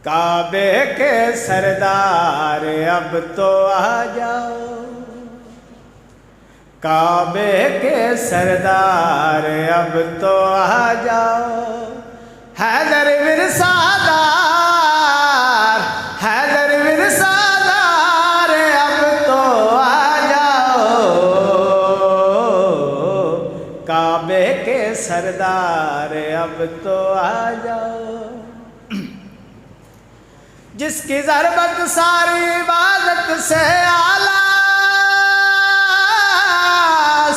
کعبے کے سردار اب تو آ جاؤ، کعبے کے سردار اب تو آ جاؤ، حیدر ورثادار، حیدر ورثادار اب تو آ جاؤ، کعبے کے سردار اب تو آ جاؤ، جس کی ضربت ساری عبادت سے اعلیٰ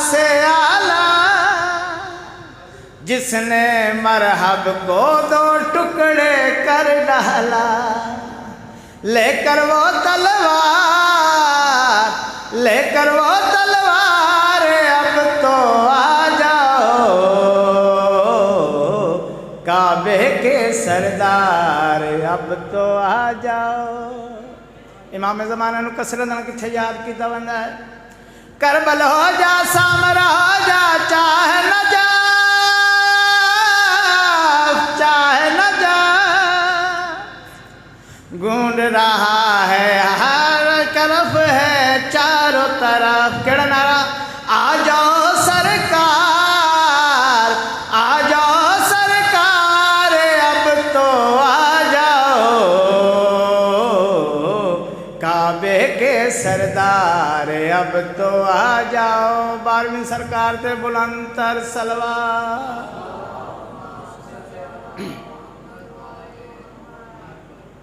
سے اعلیٰ، جس نے مرحب کو دو ٹکڑے کر ڈالا، لے کر وہ تلوار، لے کر وہ تلوار اب تو آ جاؤ، کعبے کے سردار اب تو آ جاؤ۔ امام زمانہ نو کسرت نہ کتھے یاد کیتا ویندا ہے، کربل ہو جا سامر ہو جا چاہے نہ جا، چاہے نہ جا، گونڈ رہا ہے ہر طرف ہے چاروں طرف، کیڑا نعرہ، آ جاؤ سرکار، آ جاؤ سرکار اب تو آ جاؤ، کعبے کے سردار اب تو آ جاؤ، 12ویں سرکار تے بلند تر صلوات۔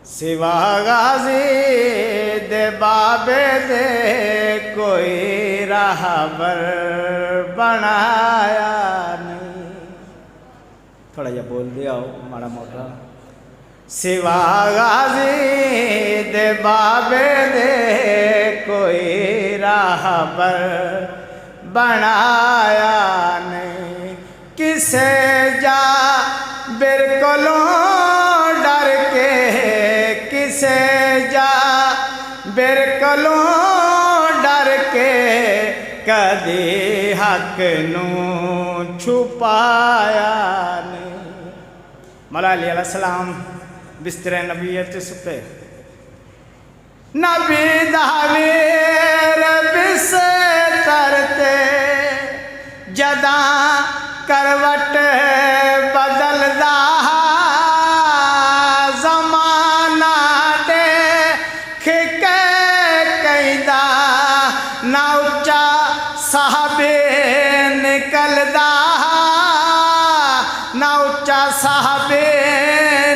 سوا غازی دے بابے دے کوئی راہبر بنایا نہیں، تھوڑا جا بول دیا ہو ماڑا موٹا، سوا غازی دے بابے دے کوئی راہبر بنایا نہیں، کسے جا برکلوں ڈر کے، کسے جا برکلوں ڈر کے، کدی حق نو چھپایا نہیں۔ مولا علی علیہ السلام بستر نبیت ستے، نبی دہویر بستر تے جداں کروٹ بدل دا، زمانہ دیکھ کے کہندا نہ اچا صحابے نکلدا، نہ اچا صحابے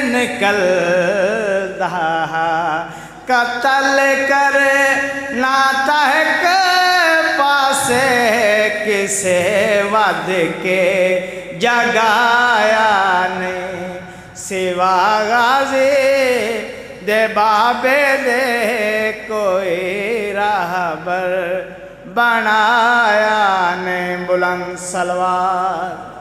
نکلدا، قتل کر نہ تحق پاسے کسے ود کے جگایا نہیں، سوا غازی دے بابے دے کوئی راہبر بنایا نہیں، بلند صلوات۔